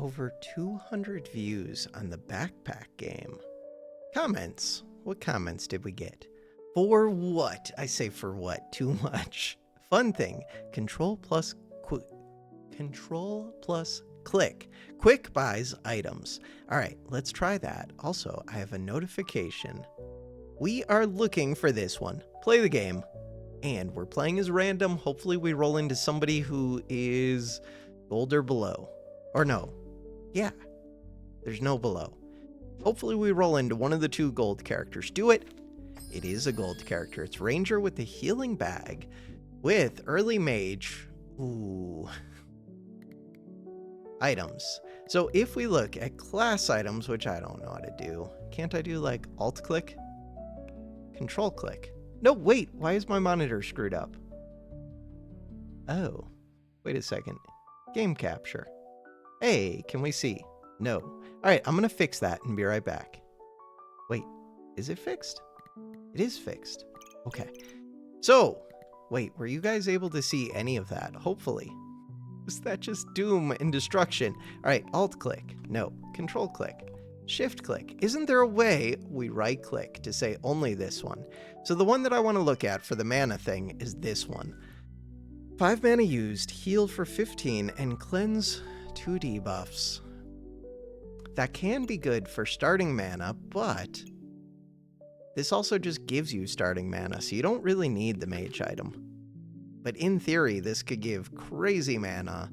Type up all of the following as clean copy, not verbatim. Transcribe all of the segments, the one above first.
over 200 views on the backpack game. Comments. What comments did we get? For what? I say for what? Too much. Fun thing. Control plus click. Quick buys items. All right, let's try that. Also, I have a notification. We are looking for this one. Play the game. And we're playing as random. Hopefully we roll into somebody who is gold or below. Or no. Yeah. There's no below. Hopefully we roll into one of the two gold characters. Do it. It is a gold character. It's Ranger with the healing bag with early mage. Ooh. Items. So if we look at class items, which I don't know how to do. Can't I do like alt click? Control click. No, wait. Why is my monitor screwed up? Oh. Wait a second. Game capture. Hey, can we see? No. All right, I'm going to fix that and be right back. Wait, is it fixed? It is fixed. Okay. So, wait, were you guys able to see any of that? Hopefully. Was that just doom and destruction? All right, alt click. No. Control click. Shift click. Isn't there a way we right click to say only this one? So the one that I want to look at for the mana thing is this one. 5 mana used, heal for 15, and cleanse 2 debuffs. That can be good for starting mana, but this also just gives you starting mana, so you don't really need the mage item. But in theory, this could give crazy mana,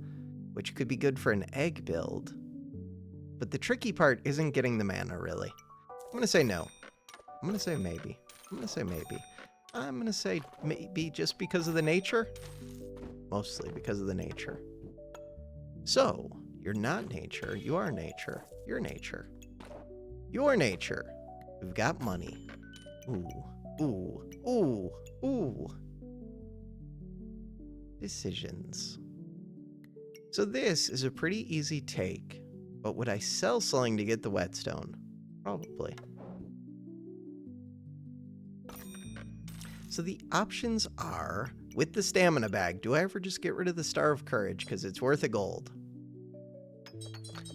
which could be good for an egg build. But the tricky part isn't getting the mana, really. I'm going to say no. I'm going to say maybe. I'm going to say maybe. I'm going to say maybe just because of the nature. Mostly because of the nature. So, you're not nature. You are nature. You're nature. You're nature. We've got money. Ooh. Ooh. Ooh. Ooh. Decisions. So this is a pretty easy take. But would I sell something to get the whetstone? Probably. So the options are, with the stamina bag, do I ever just get rid of the Star of Courage because it's worth a gold?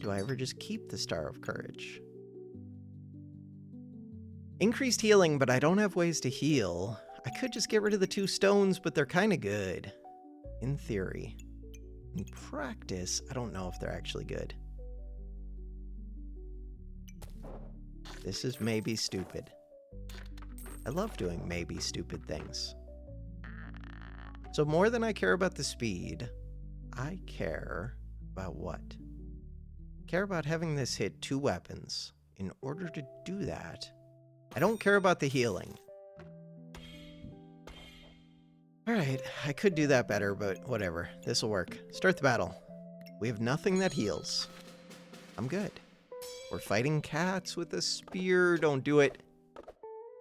Do I ever just keep the Star of Courage? Increased healing, but I don't have ways to heal. I could just get rid of the 2 stones, but they're kind of good. In theory. In practice, I don't know if they're actually good. This is maybe stupid. I love doing maybe stupid things. So more than I care about the speed, I care about what? I care about having this hit 2 weapons. In order to do that, I don't care about the healing. Alright, I could do that better, but whatever. This'll work. Start the battle. We have nothing that heals. I'm good. We're fighting cats with a spear. Don't do it.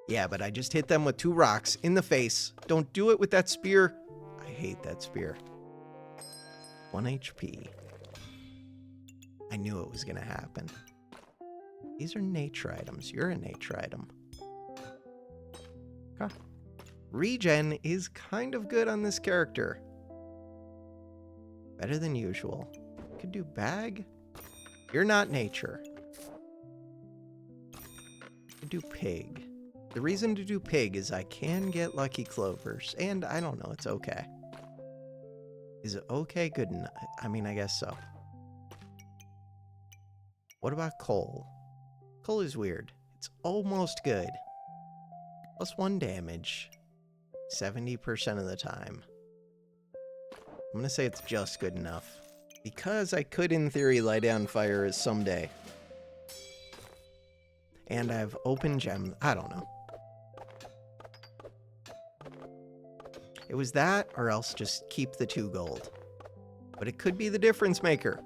Yeah, but I just hit them with 2 rocks in the face. Don't do it with that spear. I hate that spear. 1 HP. I knew it was going to happen. These are nature items. You're a nature item. Okay. Regen is kind of good on this character. Better than usual. Could do bag. You're not nature. Could do pig. The reason to do pig is I can get lucky clovers, and I don't know, it's okay. Is it okay? Good enough? I mean, I guess so. What about coal? Coal is weird. It's almost good. +1 damage. 70% of the time. I'm going to say it's just good enough. Because I could, in theory, light down fire someday. And I have open gem. I don't know. It was that, or else just keep the 2 gold. But it could be the difference maker.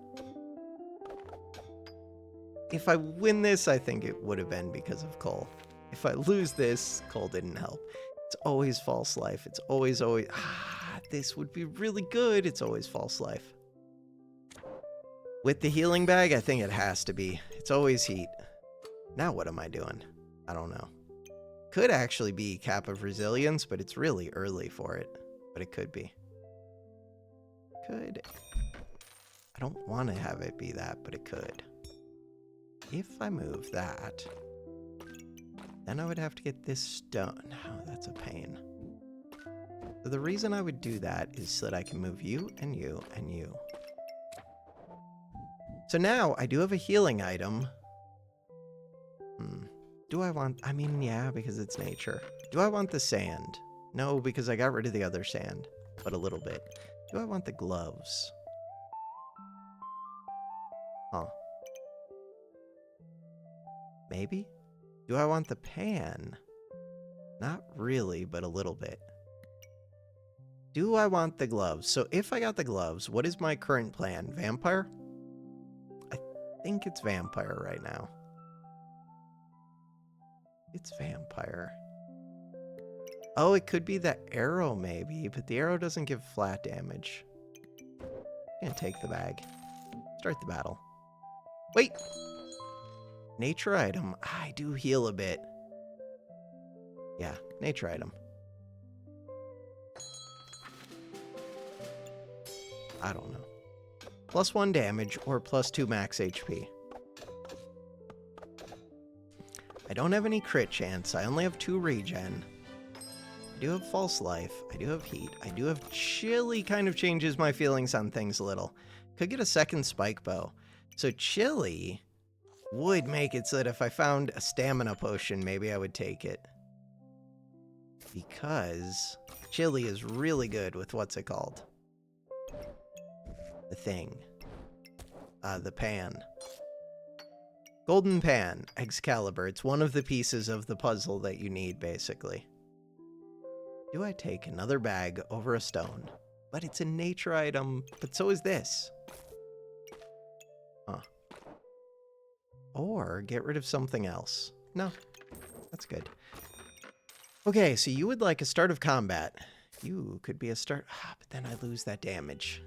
If I win this, I think it would have been because of coal. If I lose this, coal didn't help. It's always false life. It's always... this would be really good. It's always false life. With the healing bag, I think it has to be. It's always heat. Now what am I doing? I don't know. Could actually be Cap of Resilience, but it's really early for it. But it could be. Could. I don't want to have it be that, but it could. If I move that, then I would have to get this stone. Oh, that's a pain. So the reason I would do that is so that I can move you and you and you. So now I do have a healing item. Do I want... I mean, yeah, because it's nature. Do I want the sand? No, because I got rid of the other sand, but a little bit. Do I want the gloves? Huh. Maybe? Do I want the pan? Not really, but a little bit. Do I want the gloves? So if I got the gloves, what is my current plan? Vampire? I think it's vampire right now. It's vampire. Oh, it could be the arrow maybe, but the arrow doesn't give flat damage. Can't take the bag. Start the battle. Wait! Nature item. I do heal a bit. Yeah, nature item. I don't know. +1 damage or +2 max HP. I don't have any crit chance. I only have 2 regen. I do have false life. I do have heat. I do have chili. Kind of changes my feelings on things a little. Could get a second spike bow. So chili would make it so that if I found a stamina potion, maybe I would take it. Because chili is really good with what's it called? The thing. The pan. Golden pan, Excalibur. It's one of the pieces of the puzzle that you need, basically. Do I take another bag over a stone? But it's a nature item, but so is this. Huh. Or get rid of something else. No, that's good. Okay, so you would like a start of combat. You could be a start... but then I lose that damage.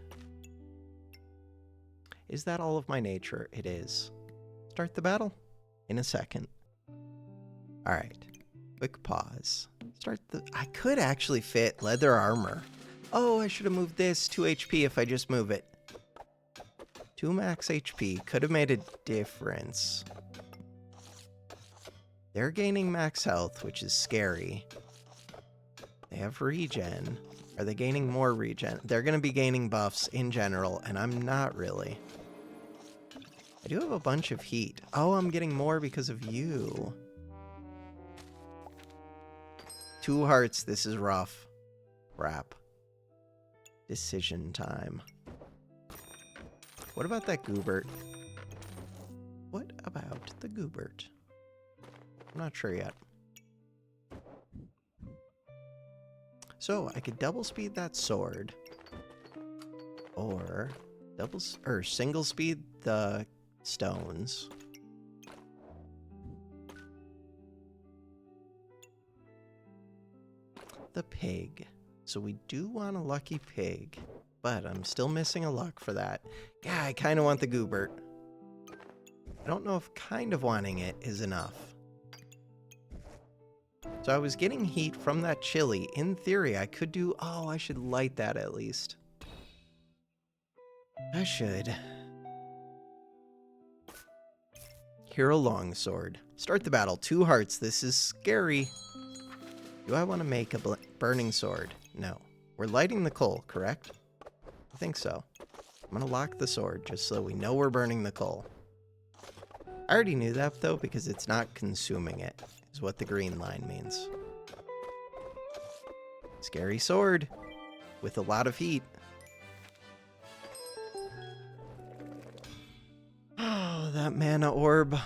Is that all of my nature? It is. Start the battle in a second. Alright. Quick pause. Start the... I could actually fit leather armor. Oh, I should have moved this 2 HP if I just move it. 2 max HP. Could have made a difference. They're gaining max health, which is scary. They have regen. Are they gaining more regen? They're going to be gaining buffs in general, and I'm not really. I do have a bunch of heat. Oh, I'm getting more because of you. 2 hearts. This is rough. Crap. Decision time. What about that Goobert? What about the Goobert? I'm not sure yet. So I could double speed that sword, or single speed the stones. The pig. So we do want a lucky pig, but I'm still missing a luck for that. Yeah, I kind of want the Goobert. I don't know if kind of wanting it is enough. So I was getting heat from that chili. In theory, I could do... Oh, I should light that at least. I should. Hero Longsword. Start the battle. 2 hearts. This is scary. Do I want to make a burning sword? No. We're lighting the coal, correct? I think so. I'm going to lock the sword just so we know we're burning the coal. I already knew that, though, because it's not consuming it, is what the green line means. Scary sword with a lot of heat. Oh, that mana orb.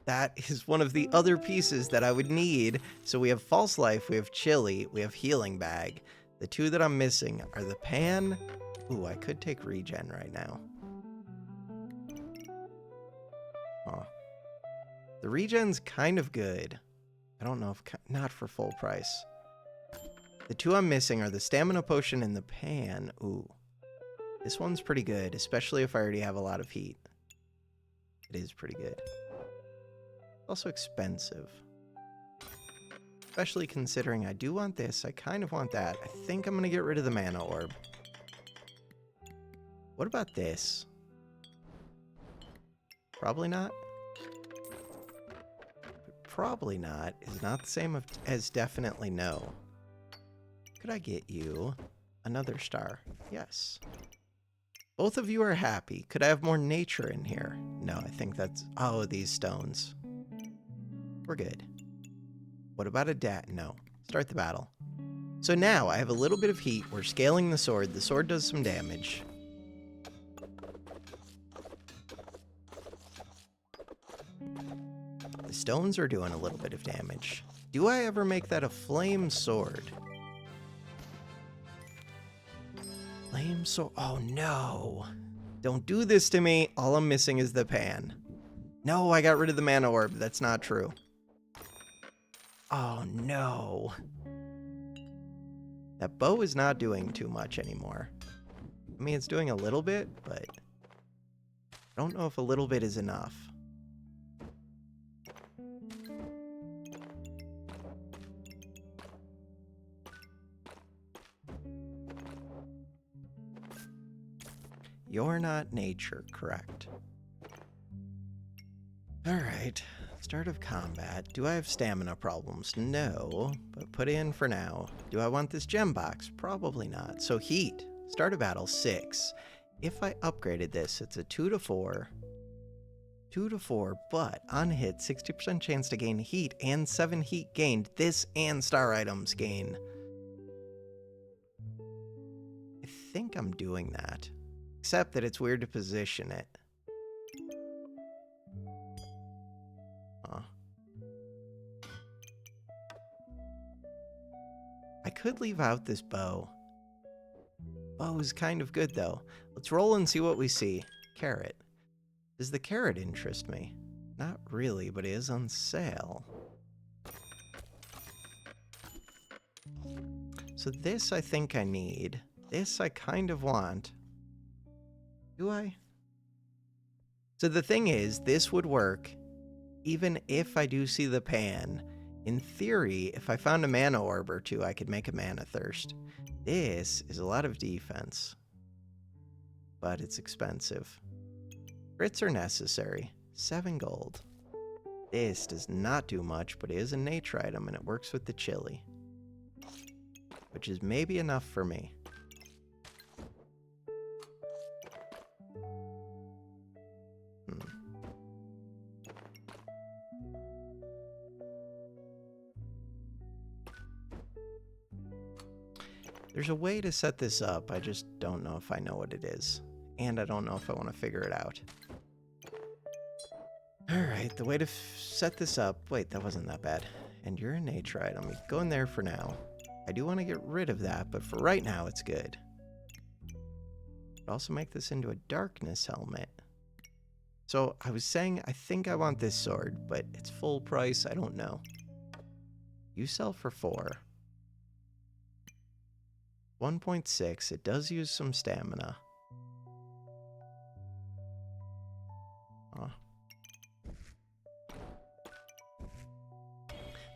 That is one of the other pieces that I would need. So we have false life, we have chili, we have healing bag. The 2 that I'm missing are the pan. Ooh, I could take regen right now. Huh. The regen's kind of good. I don't know if... Not for full price. The 2 I'm missing are the stamina potion and the pan. Ooh. This one's pretty good, especially if I already have a lot of heat. It is pretty good. Also expensive. Especially considering I do want this. I kind of want that. I think I'm going to get rid of the mana orb. What about this? Probably not. Probably not is not the same as definitely no. Could I get you another star? Yes. Both of you are happy. Could I have more nature in here? No, I think that's... Oh, these stones. We're good. What about a No. Start the battle. So now I have a little bit of heat. We're scaling the sword. The sword does some damage. The stones are doing a little bit of damage. Do I ever make that a flame sword? Flame sword. Oh no. Don't do this to me. All I'm missing is the pan. No, I got rid of the mana orb. That's not true. Oh no. That bow is not doing too much anymore. I mean, it's doing a little bit, but I don't know if a little bit is enough. You're not nature, correct? Alright, start of combat. Do I have stamina problems? No, but put in for now. Do I want this gem box? Probably not. So heat. Start of battle, 6. If I upgraded this, it's a 2 to 4. 2 to 4, but on hit, 60% chance to gain heat and 7 heat gained. This and star items gain. I think I'm doing that. Except that it's weird to position it. Huh. I could leave out this bow. Bow is kind of good, though. Let's roll and see what we see. Carrot. Does the carrot interest me? Not really, but it is on sale. So this I think I need. This I kind of want. Do I? So the thing is, this would work even if I do see the pan. In theory, if I found a mana orb or two, I could make a mana thirst. This is a lot of defense, but it's expensive. Crits are necessary. 7 gold. This does not do much, but it is a nature item, and it works with the chili, which is maybe enough for me. There's a way to set this up, I just don't know if I know what it is. And I don't know if I want to figure it out. Alright, the way to set this up... Wait, that wasn't that bad. And you're a nature item. Go in there for now. I do want to get rid of that, but for right now, it's good. I'd also make this into a darkness helmet. So, I was saying, I think I want this sword, but it's full price, I don't know. You sell for 4. 1.6, it does use some stamina. Huh.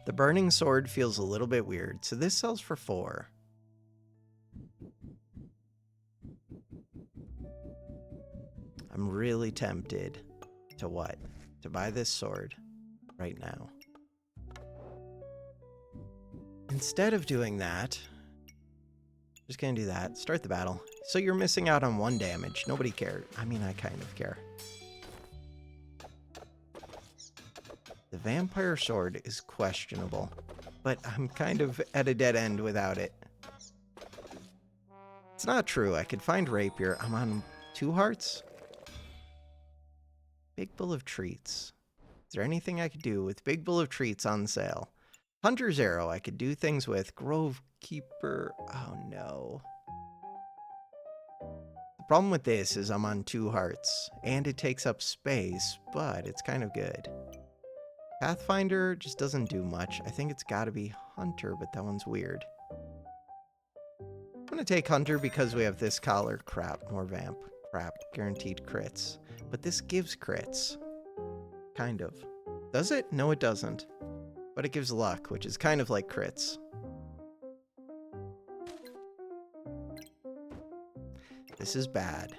The burning sword feels a little bit weird, so this sells for 4. I'm really tempted to what? To buy this sword right now. Instead of doing that, just gonna do that. Start the battle. So you're missing out on 1 damage. Nobody cared. I mean, I kind of care. The vampire sword is questionable, but I'm kind of at a dead end without it. It's not true. I could find rapier. I'm on 2 hearts. Big Bowl of Treats. Is there anything I could do with Big Bowl of Treats on sale? Hunter's Arrow I could do things with. Grove Keeper. Oh no. The problem with this is I'm on 2 hearts, and it takes up space, but it's kind of good. Pathfinder just doesn't do much. I think it's gotta be Hunter, but that one's weird. I'm gonna take Hunter because we have this collar. Crap, more vamp. Crap, guaranteed crits. But this gives crits. Kind of. Does it? No, it doesn't. But it gives luck, which is kind of like crits. This is bad.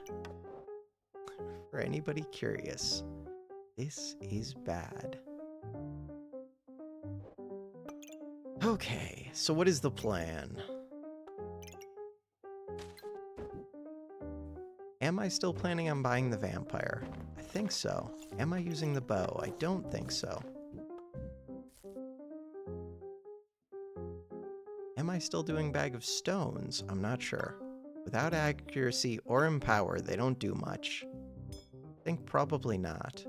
For anybody curious, this is bad. Okay, so what is the plan? Am I still planning on buying the vampire? I think so. Am I using the bow? I don't think so. Am I still doing Bag of Stones? I'm not sure. Without accuracy or empower, they don't do much. I think probably not.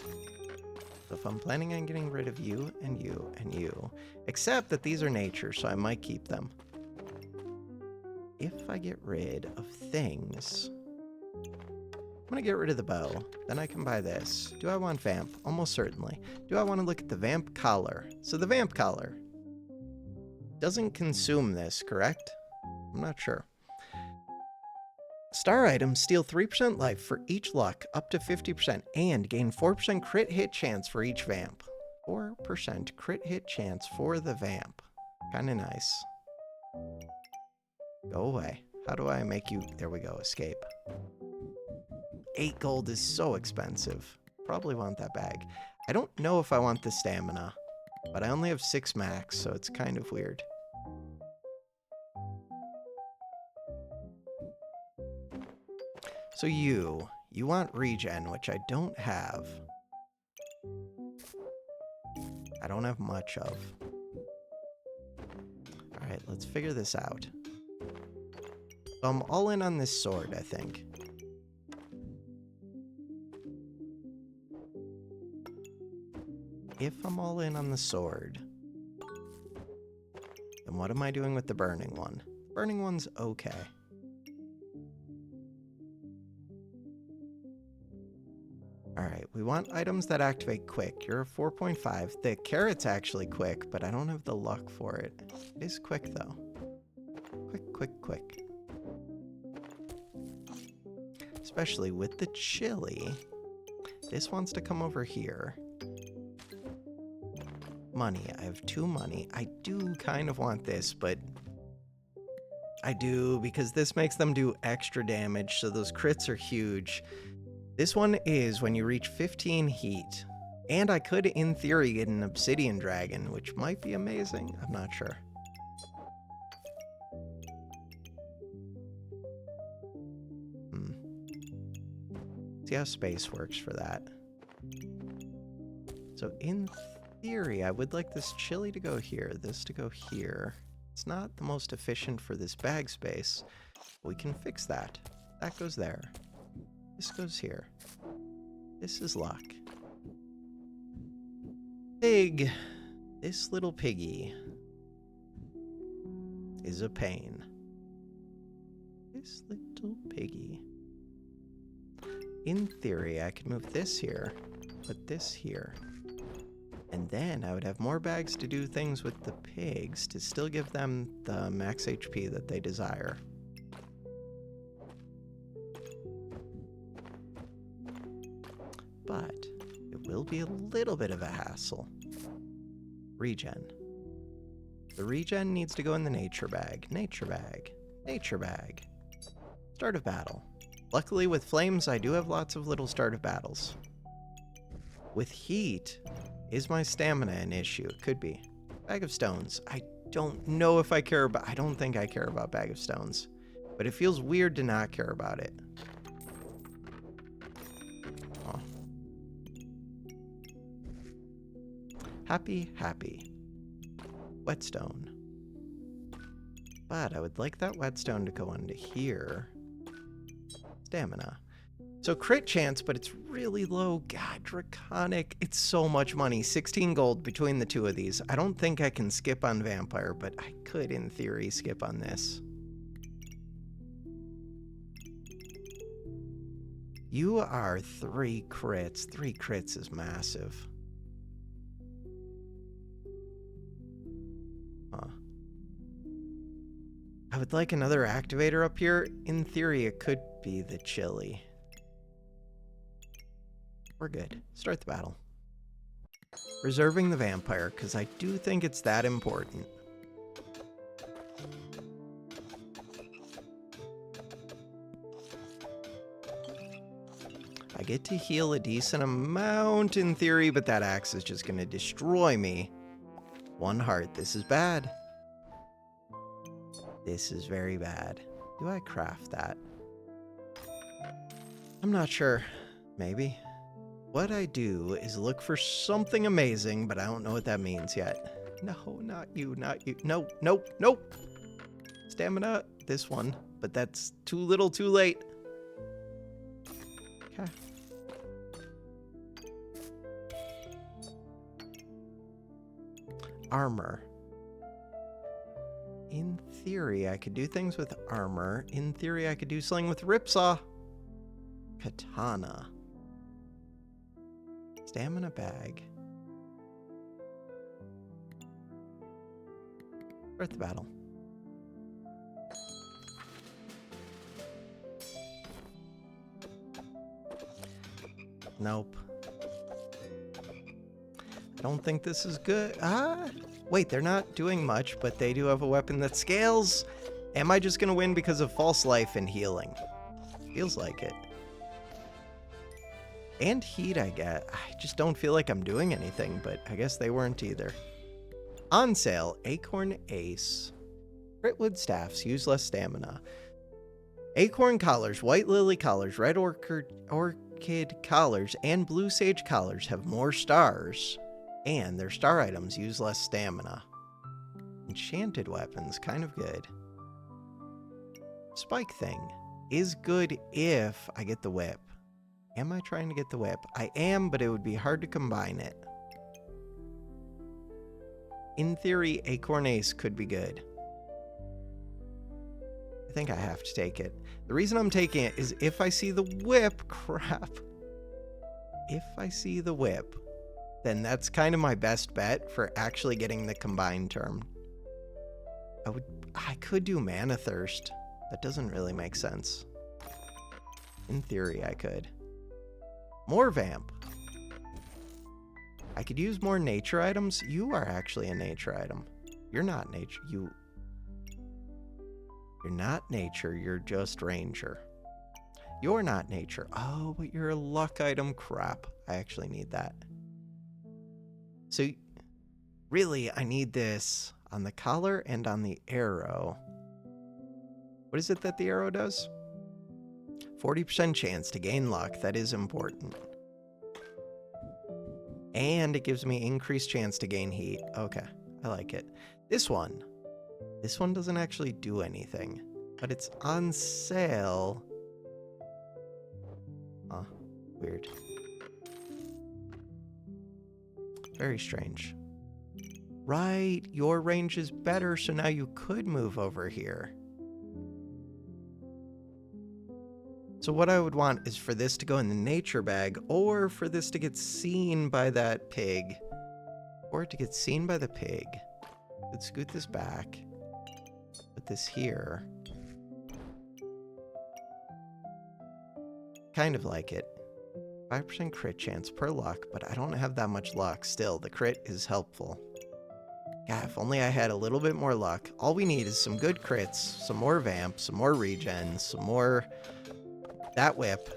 So if I'm planning on getting rid of you and you and you, except that these are nature, so I might keep them. If I get rid of things, I'm gonna get rid of the bow. Then I can buy this. Do I want vamp? Almost certainly. Do I want to look at the vamp collar? So the vamp collar doesn't consume this, correct? I'm not sure. Star items steal 3% life for each luck, up to 50%, and gain 4% crit hit chance for each vamp. 4% crit hit chance for the vamp. Kinda nice. Go away. How do I make you... There we go, escape. 8 gold is so expensive. Probably want that bag. I don't know if I want the stamina, but I only have 6 max, so it's kind of weird. So you want regen, which I don't have. I don't have much of. Alright, let's figure this out. So I'm all in on this sword, I think. If I'm all in on the sword, then what am I doing with the burning one? Burning one's okay. Alright, we want items that activate quick. You're a 4.5. The carrot's actually quick, but I don't have the luck for it. It is quick, though. Quick, quick, quick. Especially with the chili. This wants to come over here. Money. I have 2 money. I do kind of want this, but I do because this makes them do extra damage, so those crits are huge. This one is when you reach 15 heat. And I could, in theory, get an obsidian dragon, which might be amazing. I'm not sure. See how space works for that. So in theory, I would like this chili to go here, this to go here. It's not the most efficient for this bag space. We can fix that. That goes there. This goes here. This is luck. Pig. This little piggy is a pain. This little piggy. In theory, I could move this here, put this here. And then I would have more bags to do things with the pigs to still give them the max HP that they desire. But it will be a little bit of a hassle. Regen. The regen needs to go in the nature bag. Nature bag. Nature bag. Start of battle. Luckily with flames, I do have lots of little start of battles. With heat, is my stamina an issue? It could be. Bag of stones. I don't know if I care about... I don't think I care about bag of stones. But it feels weird to not care about it. Oh. Happy, happy. Whetstone. But I would like that whetstone to go into here. Stamina. So crit chance, but it's really low. God, draconic. It's so much money. 16 gold between the two of these. I don't think I can skip on vampire, but I could, in theory, skip on this. You are 3 crits. 3 crits is massive. Huh. I would like another activator up here. In theory, it could be the chili. We're good. Start the battle. Reserving the vampire, because I do think it's that important. I get to heal a decent amount in theory, but that axe is just going to destroy me. 1 heart. This is bad. This is very bad. Do I craft that? I'm not sure. Maybe. What I do is look for something amazing, but I don't know what that means yet. No, not you, not you. No, nope, nope. Stamina, this one, but that's too little too late. Okay. Armor. In theory, I could do things with armor. In theory, I could do something with ripsaw. Katana. Stamina bag. Worth the battle. Nope. I don't think this is good. Wait, they're not doing much, but they do have a weapon that scales. Am I just gonna win because of false life and healing? Feels like it. And heat I get. I just don't feel like I'm doing anything, but I guess they weren't either. On sale, Acorn Ace. Critwood staffs, use less stamina. Acorn collars, white lily collars, red orchid collars, and blue sage collars have more stars. And their star items use less stamina. Enchanted weapons, kind of good. Spike thing is good if I get the whip. Am I trying to get the whip? I am, but it would be hard to combine it. In theory, Acorn Ace could be good. I think I have to take it. The reason I'm taking it is if I see the whip, crap. If I see the whip, then that's kind of my best bet for actually getting the combined term. I could do Mana Thirst. That doesn't really make sense. In theory, I could. More Vamp. I could use more nature items. You are actually a nature item. You're not nature. You're not nature. You're just ranger. You're not nature. Oh, but you're a luck item. Crap. I actually need that. So, really, I need this on the collar and on the arrow. What is it that the arrow does? 40% chance to gain luck. That is important. And it gives me increased chance to gain heat. Okay, I like it. This one doesn't actually do anything, but it's on sale. Huh, weird. Very strange. Right, your range is better, so now you could move over here. So what I would want is for this to go in the nature bag, or for this to get seen by that pig. Or to get seen by the pig. Let's scoot this back. Put this here. Kind of like it. 5% crit chance per luck, but I don't have that much luck. Still, the crit is helpful. God, if only I had a little bit more luck. All we need is some good crits, some more vamp, some more regen, some more... That whip.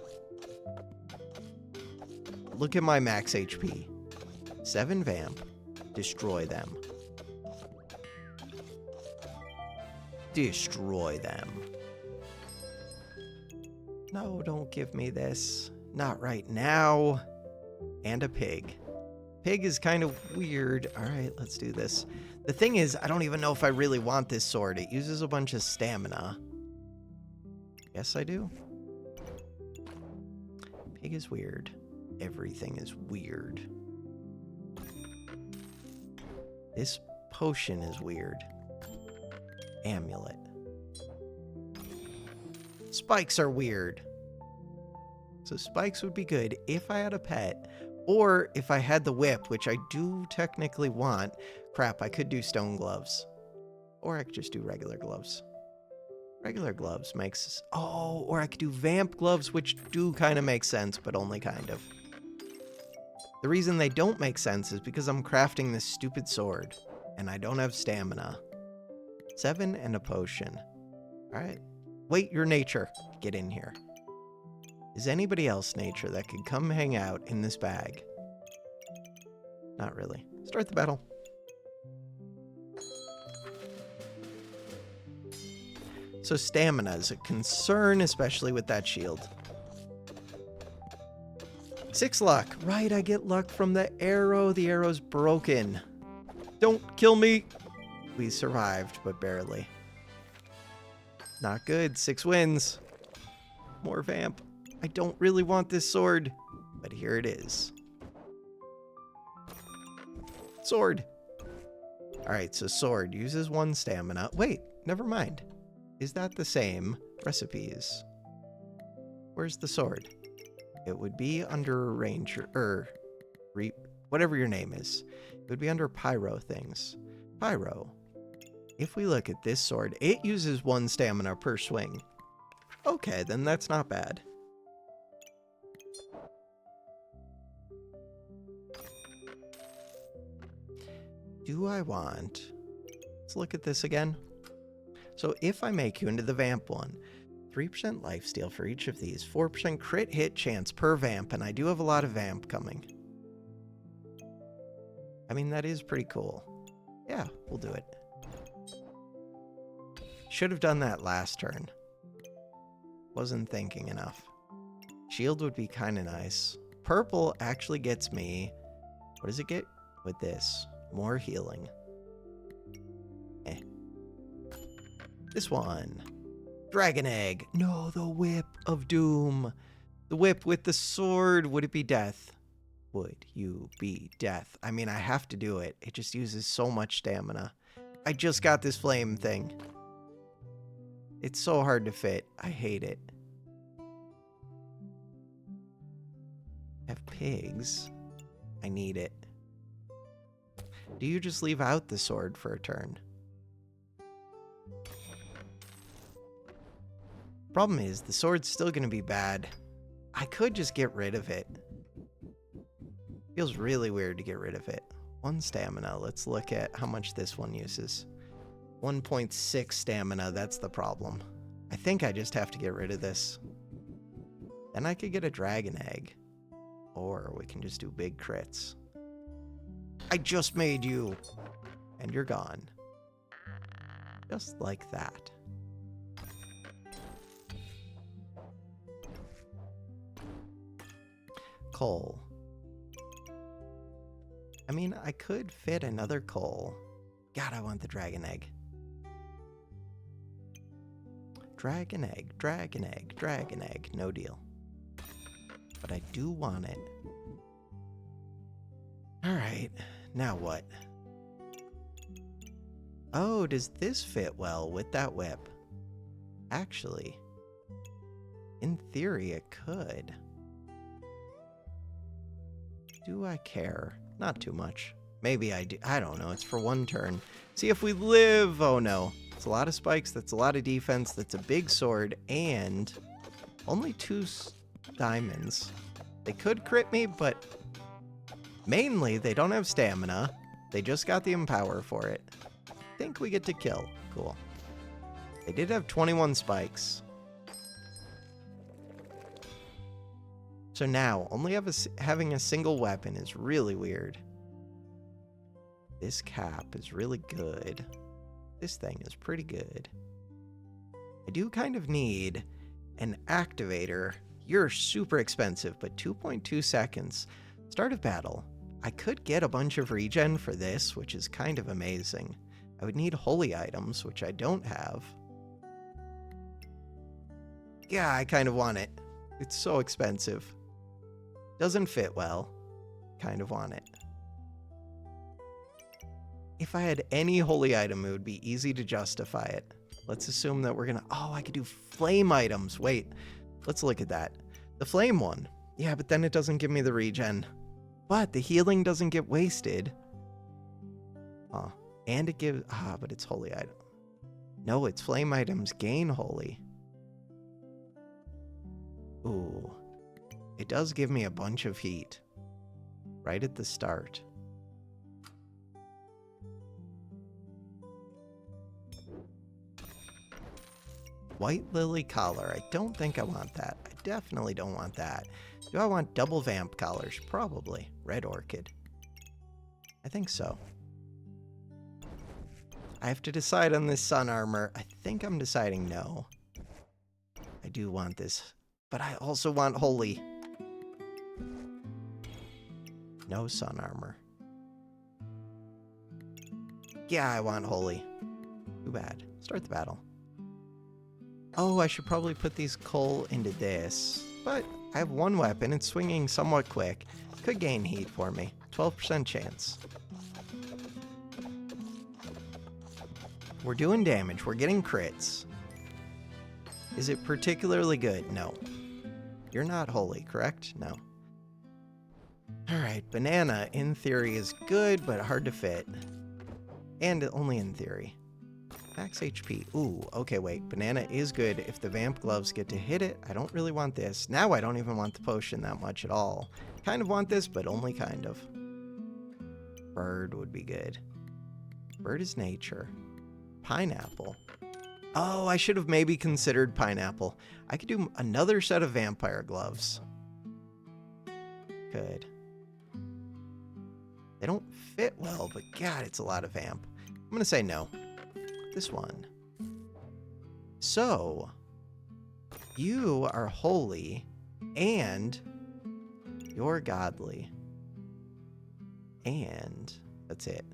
Look at my max HP. 7 vamp. Destroy them. Destroy them. No, don't give me this. Not right now. And a pig. Pig is kind of weird. All right, let's do this. The thing is, I don't even know if I really want this sword. It uses a bunch of stamina. Yes, I do. Pig is weird. Everything is weird. This potion is weird. Amulet. Spikes are weird. So spikes would be good if I had a pet, or if I had the whip, which I do technically want. Crap, I could do stone gloves. Or I could just do regular gloves. Regular gloves makes... Oh, or I could do vamp gloves, which do kind of make sense, but only kind of. The reason they don't make sense is because I'm crafting this stupid sword, and I don't have stamina. 7 and a potion. Alright. Wait, your nature. Get in here. Is anybody else nature that could come hang out in this bag? Not really. Start the battle. So stamina is a concern, especially with that shield. 6 luck. Right, I get luck from the arrow. The arrow's broken. Don't kill me. We survived, but barely. Not good. 6 wins. More vamp. I don't really want this sword, but here it is. Sword. All right, so sword uses 1 stamina. Wait, never mind. Is that the same recipes? Where's the sword? It would be under ranger, whatever your name is. It would be under pyro things. Pyro. If we look at this sword, it uses 1 stamina per swing. Okay, then that's not bad. Do I want... Let's look at this again. So if I make you into the vamp one, 3% lifesteal for each of these, 4% crit hit chance per vamp, and I do have a lot of vamp coming. I mean, that is pretty cool. Yeah, we'll do it. Should have done that last turn. Wasn't thinking enough. Shield would be kind of nice. Purple actually gets me... What does it get with this? More healing. Eh. This one. Dragon egg. No, the whip of doom. The whip with the sword. Would it be death? Would you be death? I mean, I have to do it. It just uses so much stamina. I just got this flame thing. It's so hard to fit. I hate it. Have pigs. I need it. Do you just leave out the sword for a turn? Problem is, the sword's still going to be bad. I could just get rid of it. Feels really weird to get rid of it. 1 stamina. Let's look at how much this one uses. 1.6 stamina. That's the problem. I think I just have to get rid of this. Then I could get a dragon egg. Or we can just do big crits. I just made you. And you're gone. Just like that. Coal. I mean, I could fit another coal. God, I want the dragon egg. Dragon egg, dragon egg, dragon egg. No deal. But I do want it. Alright, now what? Oh, does this fit well with that whip? Actually, in theory, it could. Do I care? Not too much. Maybe I do. I don't know. It's for 1 turn. See if we live. Oh, no. It's a lot of spikes. That's a lot of defense. That's a big sword. And only 2 diamonds. They could crit me, but mainly they don't have stamina. They just got the empower for it. I think we get to kill. Cool. They did have 21 spikes. So now, only having a single weapon is really weird. This cap is really good. This thing is pretty good. I do kind of need an activator. You're super expensive, but 2.2 seconds. Start of battle. I could get a bunch of regen for this, which is kind of amazing. I would need holy items, which I don't have. Yeah, I kind of want it. It's so expensive. Doesn't fit well. Kind of want it. If I had any holy item, it would be easy to justify it. Let's assume that we're gonna... Oh, I could do flame items. Wait, let's look at that. The flame one. Yeah, but then it doesn't give me the regen. But the healing doesn't get wasted. Oh, and it gives... Ah, but it's holy item. No, it's flame items gain holy. Ooh. It does give me a bunch of heat. Right at the start. White lily collar. I don't think I want that. I definitely don't want that. Do I want double vamp collars? Probably. Red orchid. I think so. I have to decide on this sun armor. I think I'm deciding no. I do want this, but I also want holy. No sun armor. Yeah, I want holy. Too bad. Start the battle. Oh, I should probably put these coal into this, but I have one weapon. It's swinging somewhat quick. Could gain heat for me. 12% chance. We're doing damage. We're getting crits. Is it particularly good? No. You're not holy, correct? No. Alright, banana in theory is good, but hard to fit. And only in theory. Max HP. Ooh, okay, wait. Banana is good if the vamp gloves get to hit it. I don't really want this. Now I don't even want the potion that much at all. Kind of want this, but only kind of. Bird would be good. Bird is nature. Pineapple. Oh, I should have maybe considered pineapple. I could do another set of vampire gloves. Good. They don't fit well, but God, it's a lot of vamp. I'm going to say no. This one. So, you are holy, and you're godly. And that's it.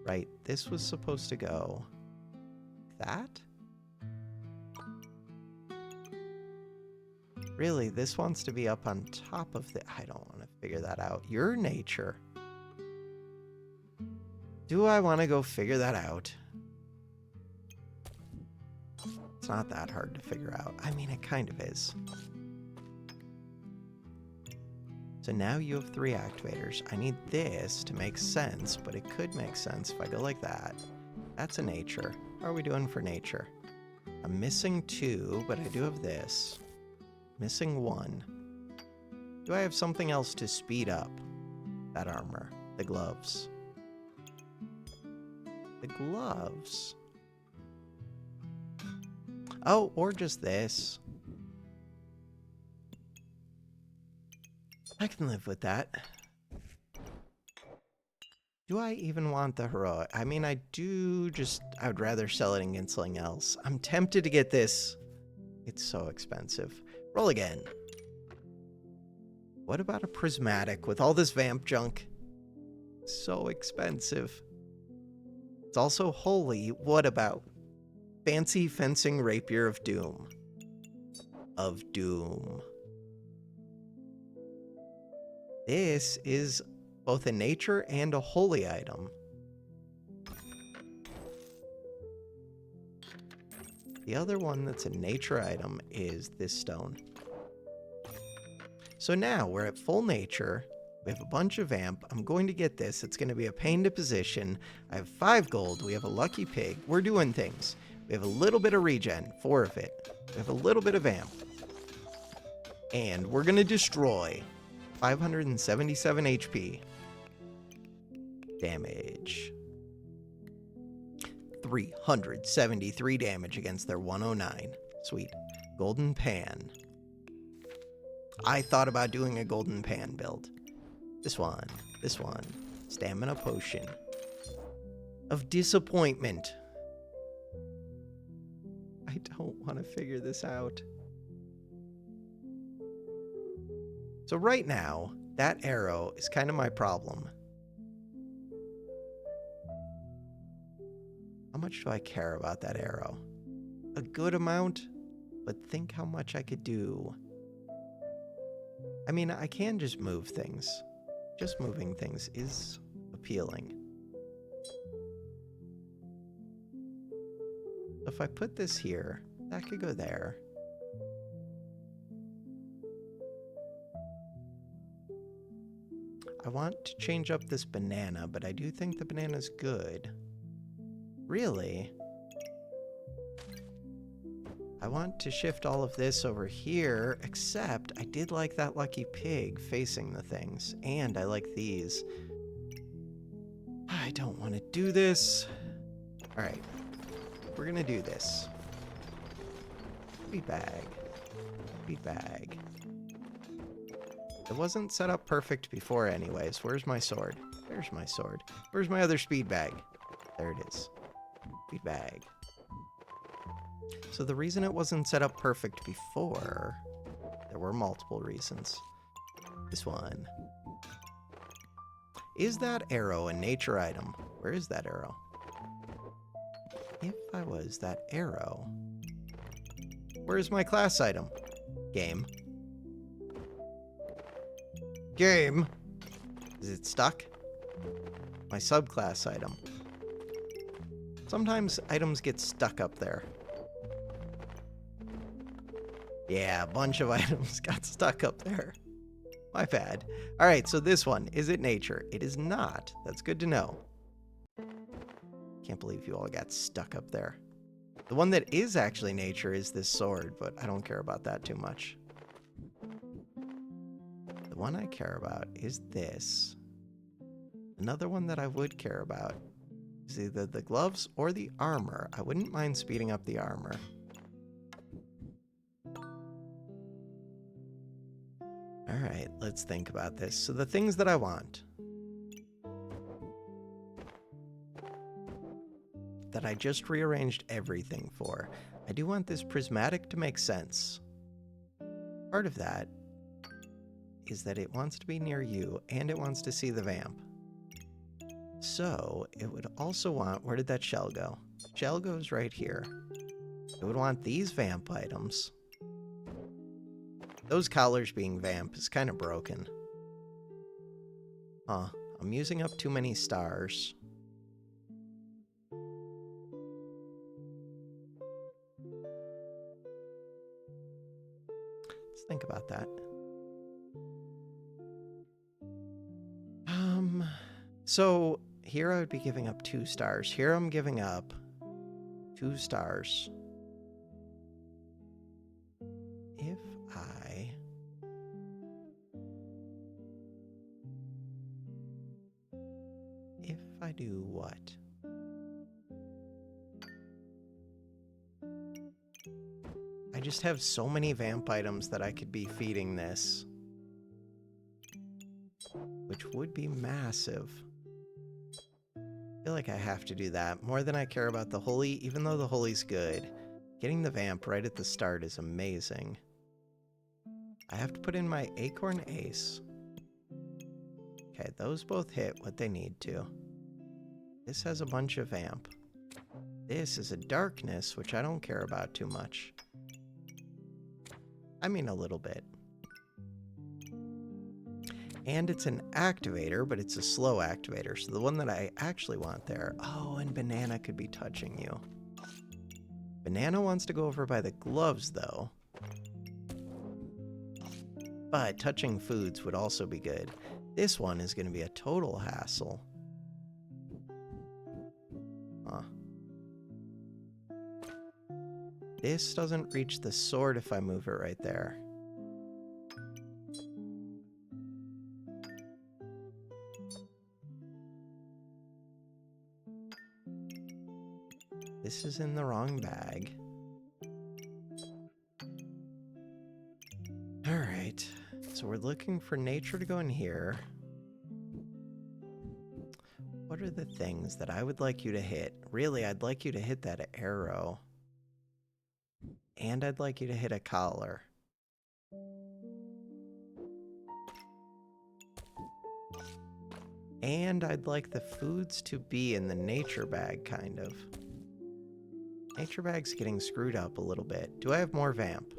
Right, this was supposed to go like that? Really, this wants to be up on top of the... I don't want to figure that out. Your nature. Do I want to go figure that out? It's not that hard to figure out. I mean, it kind of is. So now you have 3 activators. I need this to make sense, but it could make sense if I go like that. That's a nature. How are we doing for nature? I'm missing 2, but I do have this. Missing 1. Do I have something else to speed up that armor? The gloves. The gloves. Oh, or just this. I can live with that. Do I even want the heroic? I mean, I do just... I would rather sell it against something else. I'm tempted to get this. It's so expensive. Roll again. What about a prismatic with all this vamp junk? So expensive. It's also holy. What about fancy fencing rapier of doom? Of doom. This is both a nature and a holy item. The other one that's a nature item is this stone. So now we're at full nature. We have a bunch of vamp. I'm going to get this. It's going to be a pain to position. I have 5 gold. We have a lucky pig. We're doing things. We have a little bit of regen, 4 of it. We have a little bit of vamp. And we're going to destroy 577 HP. Damage. 373 damage against their 109. Sweet. Golden pan. I thought about doing a golden pan build. This one. This one. Stamina potion. Of disappointment. I don't want to figure this out. So right now, that arrow is kind of my problem. How much do I care about that arrow? A good amount, but think how much I could do. I mean, I can just move things. Just moving things is appealing. If I put this here, that could go there. I want to change up this banana, but I do think the banana's good. Really? I want to shift all of this over here, except I did like that lucky pig facing the things, and I like these. I don't want to do this. All right, we're gonna do this. Speed bag. Speed bag. It wasn't set up perfect before anyways. Where's my sword? There's my sword. Where's my other speed bag? There it is. Speed bag. So the reason it wasn't set up perfect before, there were multiple reasons. This one. Is that arrow a nature item? Where is that arrow? If I was that arrow, where's my class item? Game. Game! Is it stuck? My subclass item. Sometimes items get stuck up there. Yeah, a bunch of items got stuck up there. My bad. Alright, so this one, is it nature? It is not. That's good to know. Can't believe you all got stuck up there. The one that is actually nature is this sword, but I don't care about that too much. The one I care about is this. Another one that I would care about is either the gloves or the armor. I wouldn't mind speeding up the armor. Alright, let's think about this. So the things that I want. That I just rearranged everything for. I do want this prismatic to make sense. Part of that is that it wants to be near you, and it wants to see the vamp. So, it would also want... Where did that shell go? Shell goes right here. It would want these vamp items. Those collars being vamp is kind of broken. Huh. I'm using up too many stars. Let's think about that. So here I would be giving up 2 stars. Here I'm giving up 2 stars. If I do what? I just have so many vamp items that I could be feeding this. Which would be massive. I feel like I have to do that more than I care about the holy, even though the holy's good. Getting the vamp right at the start is amazing. I have to put in my acorn ace. Okay, those both hit what they need to. This has a bunch of vamp. This is a darkness, which I don't care about too much. I mean a little bit. And it's an activator, but it's a slow activator. So the one that I actually want there... Oh, and banana could be touching you. Banana wants to go over by the gloves, though. But touching foods would also be good. This one is going to be a total hassle. Huh. This doesn't reach the sword if I move it right there. This is in the wrong bag. Alright, so we're looking for nature to go in here. What are the things that I would like you to hit? Really, I'd like you to hit that arrow. And I'd like you to hit a collar. And I'd like the foods to be in the nature bag, kind of. Nature bag's getting screwed up a little bit. Do I have more vamp?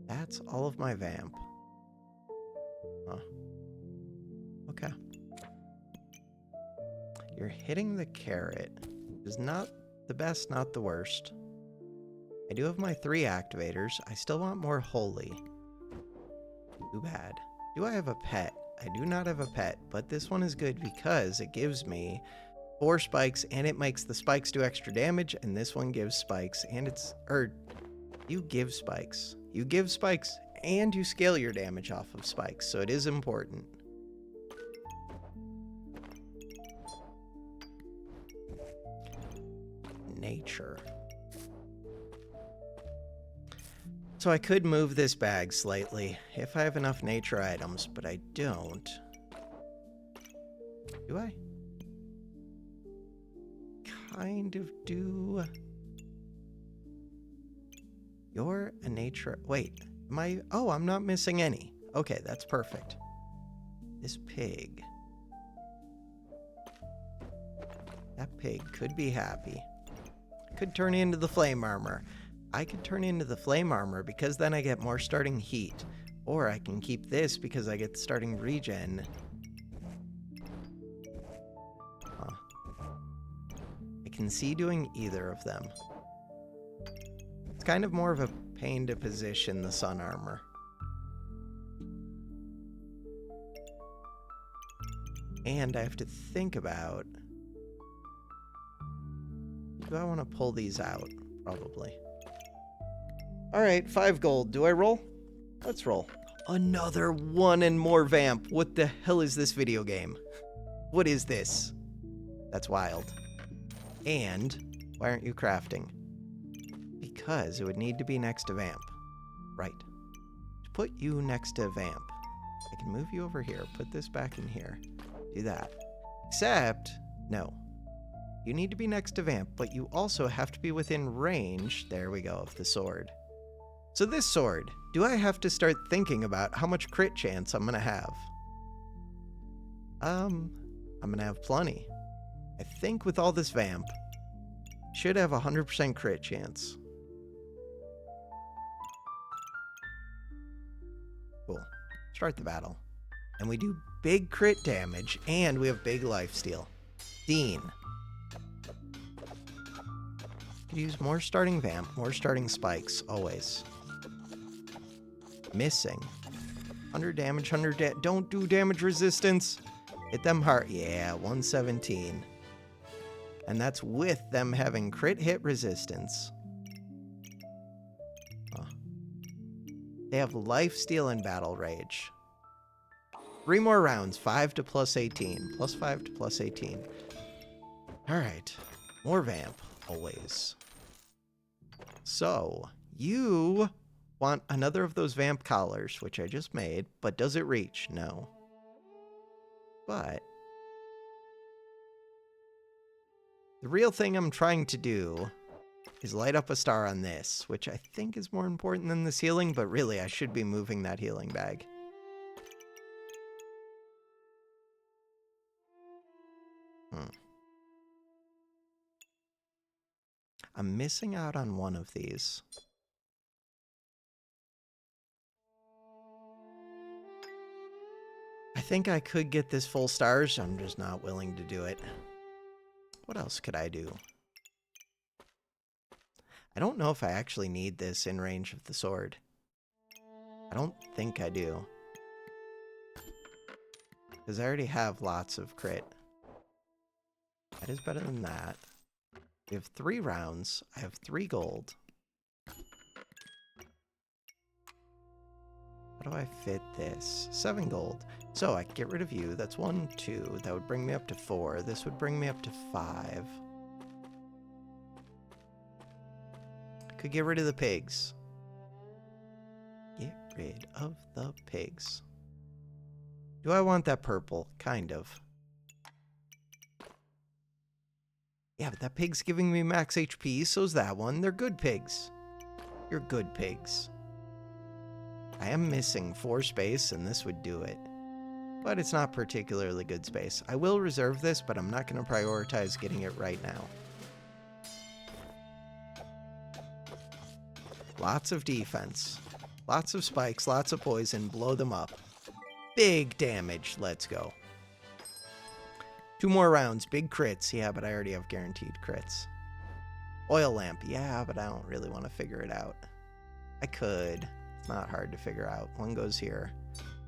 That's all of my vamp. Huh. Okay. You're hitting the carrot. Is not the best, not the worst. I do have my 3 activators. I still want more holy. Too bad. Do I have a pet? I do not have a pet, but this one is good because it gives me 4 spikes, and it makes the spikes do extra damage, and this one gives spikes, and it's... you give spikes. You give spikes, and you scale your damage off of spikes, so it is important. Nature. So I could move this bag slightly if I have enough nature items, but I don't. Do I? Kind of do. You're a nature... Wait, am I... Oh, I'm not missing any. Okay, that's perfect. This pig. That pig could be happy. Could turn into the flame armor. I could turn into the flame armor because then I get more starting heat. Or I can keep this because I get starting regen. Huh. I can see doing either of them. It's kind of more of a pain to position the sun armor. And I have to think about... Do I want to pull these out? Probably. Alright, 5 gold. Do I roll? Let's roll. Another 1 and more vamp. What the hell is this video game? What is this? That's wild. And why aren't you crafting? Because it would need to be next to vamp. Right. To put you next to vamp, I can move you over here, put this back in here, do that. Except, no. You need to be next to vamp, but you also have to be within range, there we go, of the sword. So this sword, do I have to start thinking about how much crit chance I'm gonna have? I'm gonna have plenty. I think with all this vamp, should have 100% crit chance. Cool. Start the battle. And we do big crit damage, and we have big lifesteal. Dean. Could use more starting vamp, more starting spikes, always. Missing. 100 damage, 100 don't do damage resistance. Hit them hard. Yeah, 117. And that's with them having crit hit resistance. Huh. They have lifesteal and battle rage. 3 more rounds, 5 to plus 18. Plus 5 to plus 18. Alright. More vamp, always. So, you want another of those vamp collars, which I just made, but does it reach? No. But the real thing I'm trying to do is light up a star on this, which I think is more important than this healing, but really I should be moving that healing bag. I'm missing out on one of these. I think I could get this full stars. I'm just not willing to do it. What else could I do? I don't know if I actually need this in range of the sword. I don't think I do. Because I already have lots of crit. That is better than that. We have 3 rounds. I have 3 gold. How do I fit this? 7 gold. So I can get rid of you. That's 1, 2. That would bring me up to 4. This would bring me up to 5. Could get rid of the pigs. Get rid of the pigs. Do I want that purple? Kind of. Yeah, but that pig's giving me max HP, so's that one. They're good pigs. You're good pigs. I am missing 4 space, and this would do it. But it's not particularly good space. I will reserve this, but I'm not going to prioritize getting it right now. Lots of defense. Lots of spikes, lots of poison. Blow them up. Big damage. Let's go. 2 more rounds. Big crits. Yeah, but I already have guaranteed crits. Oil lamp. Yeah, but I don't really want to figure it out. I could. It's not hard to figure out. One goes here.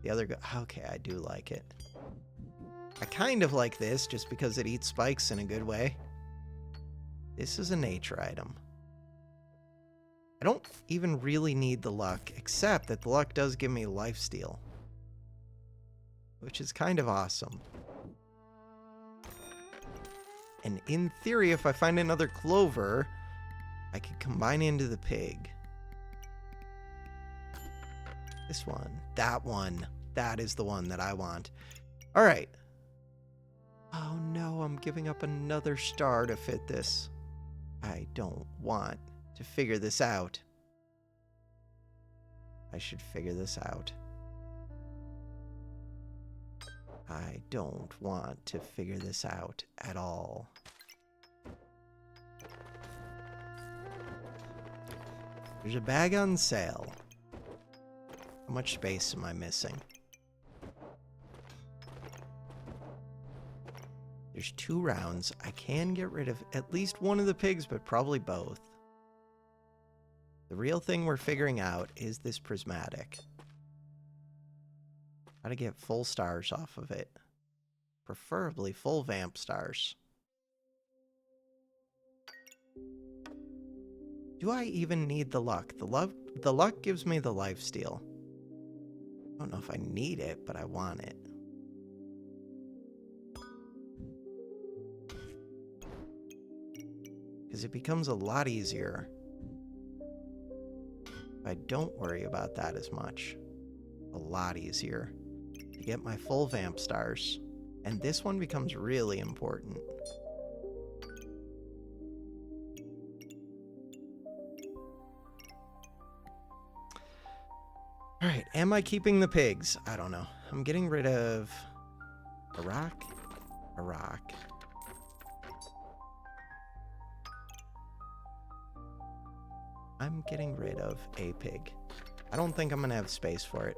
The other okay, I do like it. I kind of like this just because it eats spikes in a good way. This is a nature item. I don't even really need the luck, except that the luck does give me lifesteal, which is kind of awesome. And in theory, if I find another clover, I could combine into the pig. This one. That one. That is the one that I want. All right. Oh no, I'm giving up another star to fit this. I don't want to figure this out. I should figure this out. I don't want to figure this out at all. There's a bag on sale. How much space am I missing? There's 2 rounds. I can get rid of at least one of the pigs, but probably both. The real thing we're figuring out is this prismatic. How to get full stars off of it. Preferably full vamp stars. Do I even need the luck? The luck gives me the lifesteal. I don't know if I need it, but I want it. Because it becomes a lot easier if I don't worry about that as much. A lot easier to get my full vamp stars. And this one becomes really important. Alright, am I keeping the pigs? I don't know. I'm getting rid of a rock. A rock. I'm getting rid of a pig. I don't think I'm going to have space for it.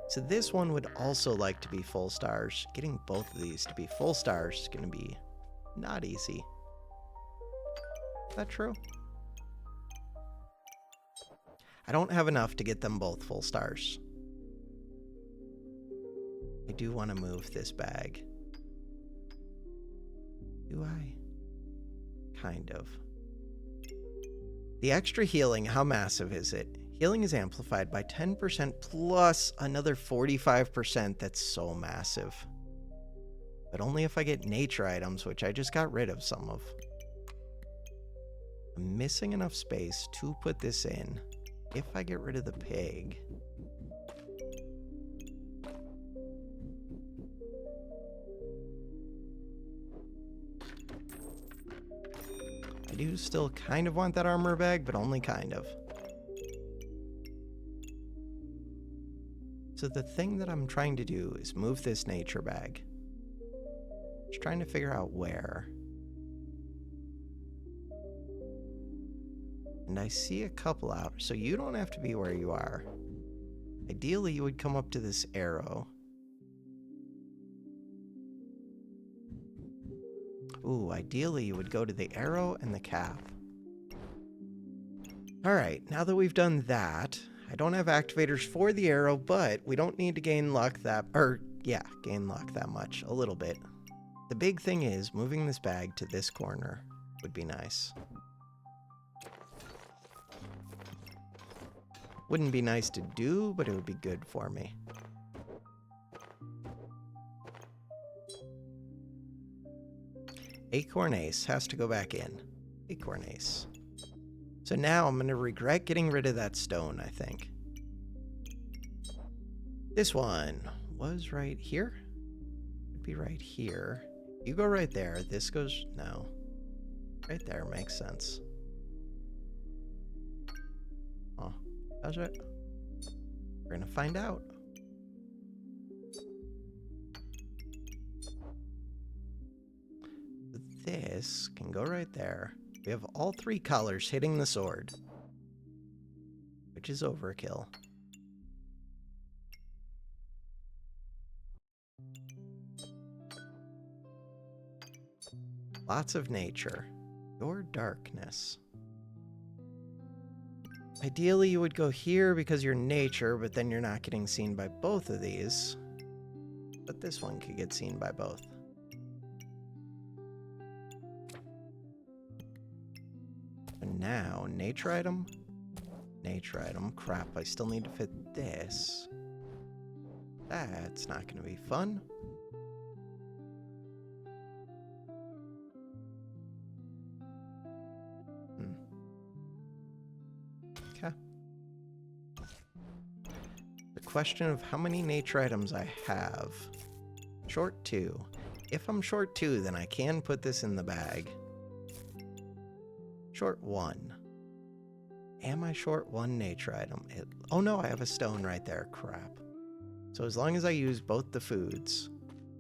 So this one would also like to be full stars. Getting both of these to be full stars is going to be not easy. Is that true? I don't have enough to get them both full stars. I do want to move this bag. Do I? Kind of. The extra healing, how massive is it? Healing is amplified by 10% plus another 45%. That's so massive. But only if I get nature items, which I just got rid of some of. I'm missing enough space to put this in. If I get rid of the pig. I do still kind of want that armor bag, but only kind of. So the thing that I'm trying to do is move this nature bag. Just trying to figure out where. And I see a couple out, so you don't have to be where you are. Ideally, you would come up to this arrow. Ooh, ideally you would go to the arrow and the cap. Alright, now that we've done that, I don't have activators for the arrow, but we don't need to gain luck that, gain luck that much, a little bit. The big thing is, moving this bag to this corner would be nice. Wouldn't be nice to do, but it would be good for me. Acorn Ace has to go back in. Acorn Ace. So now I'm going to regret getting rid of that stone, I think. This one was right here. Would be right here. You go right there. This goes... no. Right there makes sense. Oh, does it? We're going to find out. This can go right there. We have all 3 colors hitting the sword, which is overkill. Lots of nature. Your darkness. Ideally, you would go here because you're nature, but then you're not getting seen by both of these. But this one could get seen by both. Now, nature item. Nature item. Crap, I still need to fit this. That's not going to be fun. The question of how many nature items I have. Short 2. If I'm short 2, then I can put this in the bag. Short 1. Am I short 1 nature item? Oh no, I have a stone right there. Crap. So as long as I use both the foods,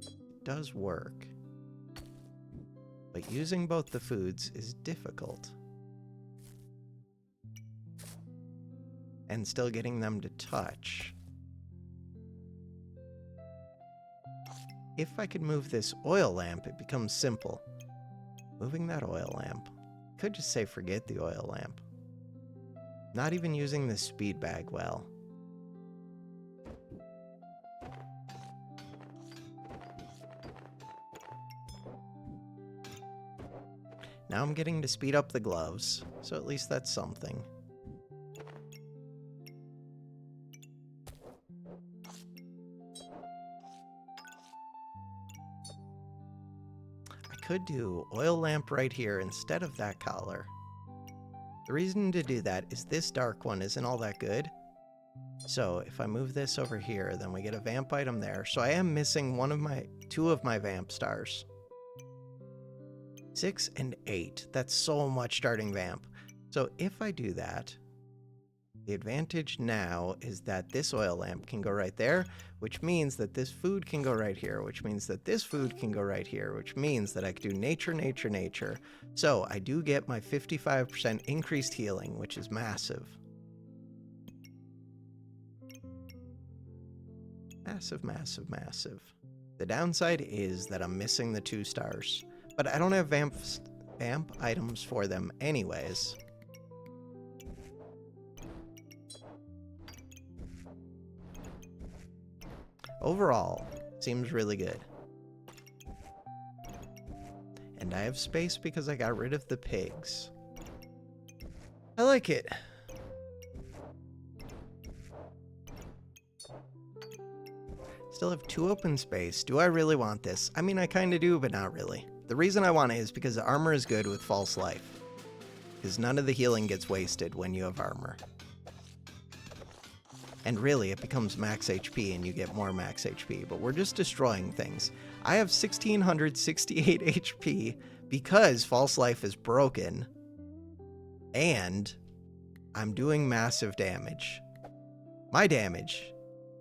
it does work. But using both the foods is difficult. And still getting them to touch. If I could move this oil lamp, it becomes simple. Moving that oil lamp. Could just say forget the oil lamp. Not even using the speed bag well. Now I'm getting to speed up the gloves, so at least that's something. I could do oil lamp right here instead of that collar. The reason to do that is this dark one isn't all that good. So if I move this over here, then we get a vamp item there. So I am missing two of my vamp stars. 6 and 8. That's so much starting vamp. So if I do that, the advantage now is that this oil lamp can go right there, which means that this food can go right here, which means that this food can go right here, which means that I can do nature, nature, nature. So I do get my 55% increased healing, which is massive. Massive, massive, massive. The downside is that I'm missing the 2 stars, but I don't have vamp items for them anyways. Overall, seems really good. And I have space because I got rid of the pigs. I like it. Still have 2 open space. Do I really want this? I mean, I kind of do, but not really. The reason I want it is because the armor is good with false life. Because none of the healing gets wasted when you have armor. And really, it becomes max HP and you get more max HP, but we're just destroying things. I have 1668 HP because false life is broken, and I'm doing massive damage. My damage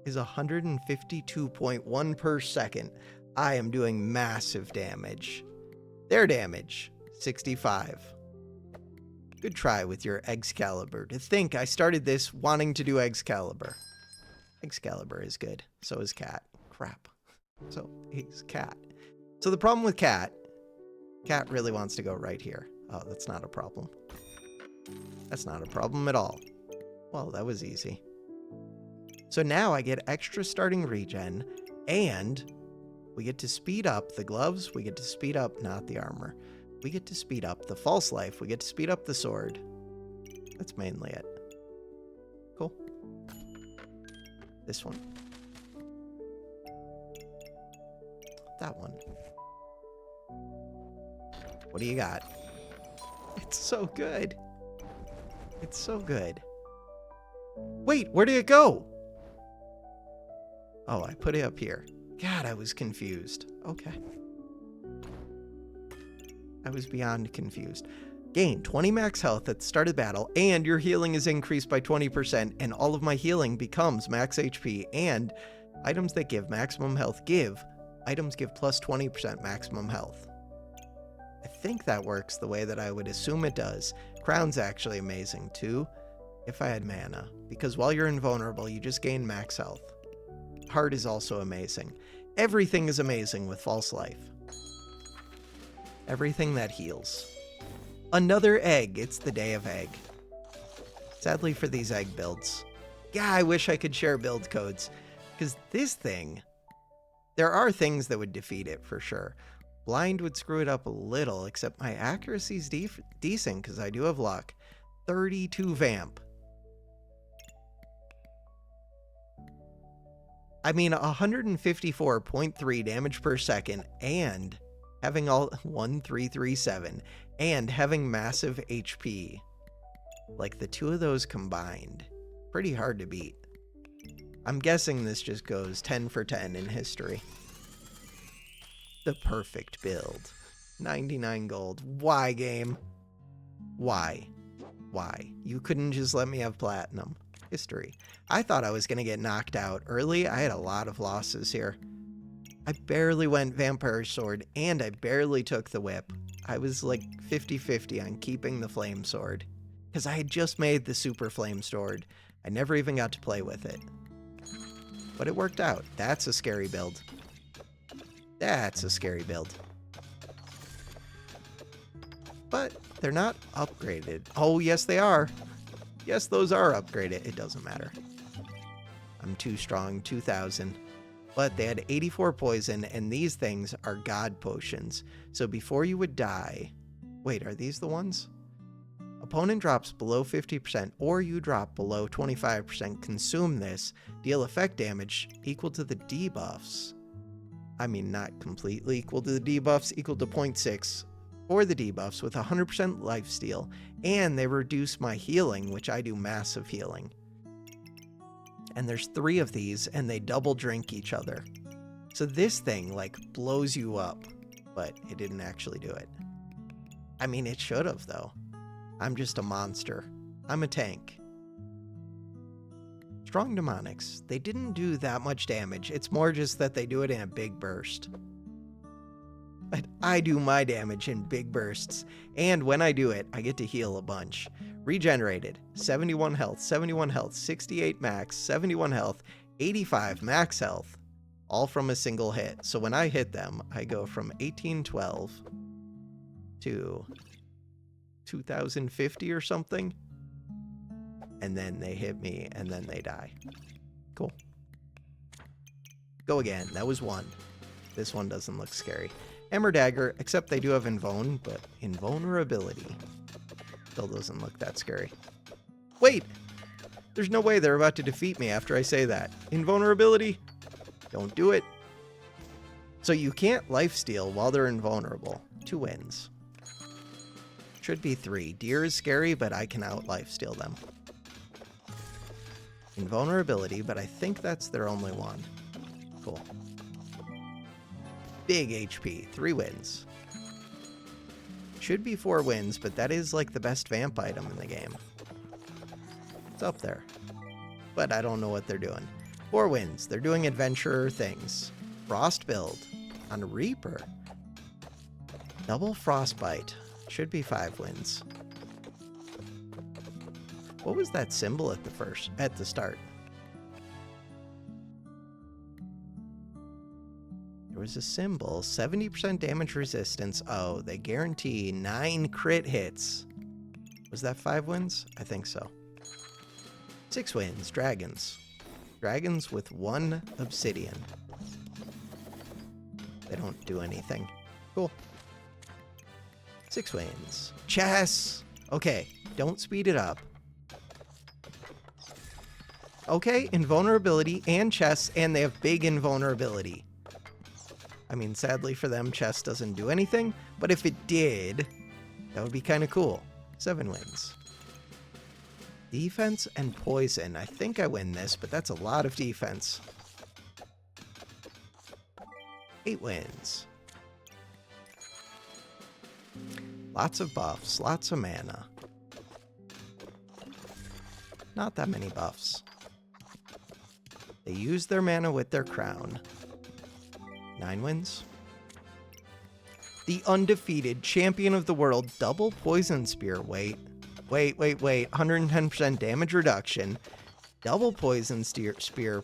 is 152.1 per second. I am doing massive damage. Their damage, 65. Good try with your Excalibur. To think I started this wanting to do Excalibur. Excalibur is good. So is Cat. Crap. So is Cat. So the problem with Cat really wants to go right here. Oh, that's not a problem. That's not a problem at all. Well, that was easy. So now I get extra starting regen, and we get to speed up the gloves. We get to speed up, not the armor. We get to speed up the false life. We get to speed up the sword. That's mainly it. Cool. This one. That one. What do you got? It's so good. It's so good. Wait, where did it go? Oh, I put it up here. God, I was confused. Okay. I was beyond confused. Gain 20 max health at the start of battle, and your healing is increased by 20%, and all of my healing becomes max HP, and items that give maximum health items give plus 20% maximum health. I think that works the way that I would assume it does. Crown's actually amazing too, if I had mana, because while you're invulnerable, you just gain max health. Heart is also amazing. Everything is amazing with false life. Everything that heals. Another egg. It's the day of egg. Sadly for these egg builds. Yeah, I wish I could share build codes. Because this thing, there are things that would defeat it for sure. Blind would screw it up a little, except my accuracy's decent because I do have luck. 32 vamp. I mean, 154.3 damage per second, and having all 1337, and having massive HP. Like the two of those combined. Pretty hard to beat. I'm guessing this just goes 10 for 10 in history. The perfect build. 99 gold. Why, game? Why? Why? You couldn't just let me have platinum. History. I thought I was going to get knocked out early. I had a lot of losses here. I barely went Vampire Sword, and I barely took the whip. I was like 50-50 on keeping the Flame Sword, because I had just made the Super Flame Sword. I never even got to play with it. But it worked out. That's a scary build. That's a scary build. But they're not upgraded. Oh, yes, they are. Yes, those are upgraded. It doesn't matter. I'm too strong. 2,000. But they had 84 poison, and these things are god potions. So before you would die... Wait, are these the ones? Opponent drops below 50%, or you drop below 25%. Consume this. Deal effect damage equal to the debuffs. I mean, not completely equal to the debuffs, equal to 0.6 for the debuffs with 100% lifesteal. And they reduce my healing, which I do massive healing. And there's 3 of these, and they double drink each other. So this thing, like, blows you up, but it didn't actually do it. I mean, it should have, though. I'm just a monster. I'm a tank. Strong Demonics. They didn't do that much damage. It's more just that they do it in a big burst. But I do my damage in big bursts, and when I do it, I get to heal a bunch. Regenerated, 71 health, 71 health, 68 max, 71 health, 85 max health, all from a single hit. So when I hit them, I go from 1812 to 2050 or something, and then they hit me, and then they die. Cool. Go again. That was 1. This one doesn't look scary. Hammer Dagger, except they do have Invuln, but Invulnerability still doesn't look that scary. Wait! There's no way they're about to defeat me after I say that. Invulnerability? Don't do it. So you can't lifesteal while they're invulnerable. 2 wins. Should be 3. Deer is scary, but I can out lifesteal them. Invulnerability, but I think that's their only one. Cool. Big HP. 3 wins. Should be 4 wins, but that is like the best vamp item in the game. It's up there. But I don't know what they're doing. 4 wins. They're doing adventurer things. Frost build on Reaper. Double Frostbite. Should be 5 wins. What was that symbol at the start? There was a symbol. 70% damage resistance. Oh, they guarantee 9 crit hits. Was that 5 wins? I think so. 6 wins. Dragons. Dragons with 1 obsidian. They don't do anything. Cool. 6 wins. Chess! Okay, don't speed it up. Okay, invulnerability and chess, and they have big invulnerability. I mean, sadly for them, chess doesn't do anything, but if it did, that would be kind of cool. 7 wins. Defense and poison. I think I win this, but that's a lot of defense. 8 wins. Lots of buffs, lots of mana. Not that many buffs. They use their mana with their crown. 9 wins. The undefeated champion of the world, double poison spear. Wait. 110% damage reduction. Double poison spear.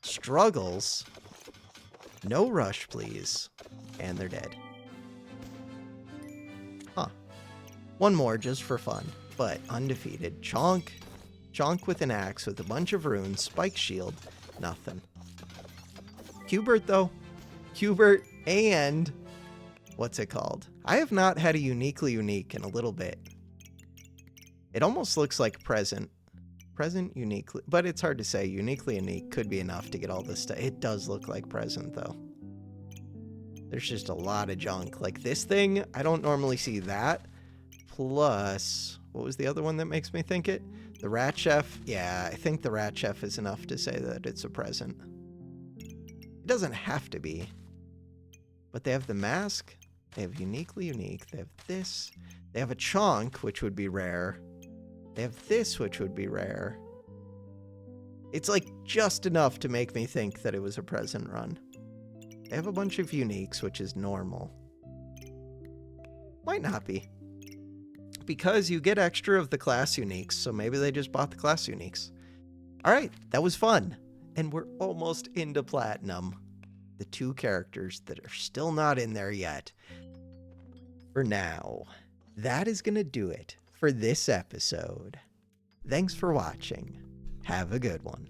Struggles. No rush, please. And they're dead. Huh. 1 more just for fun, but undefeated. Chonk. Chonk with an axe with a bunch of runes. Spike shield. Nothing. Hubert, though. Hubert and... what's it called? I have not had a uniquely unique in a little bit. It almost looks like present. Present, uniquely... but it's hard to say. Uniquely unique could be enough to get all this stuff. It does look like present, though. There's just a lot of junk. Like this thing, I don't normally see that. Plus, what was the other one that makes me think it? The Rat Chef, yeah, I think the Rat Chef is enough to say that it's a present. It doesn't have to be. But they have the mask. They have uniquely unique. They have this. They have a chonk, which would be rare. They have this, which would be rare. It's like just enough to make me think that it was a present run. They have a bunch of uniques, which is normal. Might not be. Because you get extra of the class uniques, so maybe they just bought the class uniques. Alright, that was fun. And we're almost into Platinum. The 2 characters that are still not in there yet. For now, that is going to do it for this episode. Thanks for watching. Have a good one.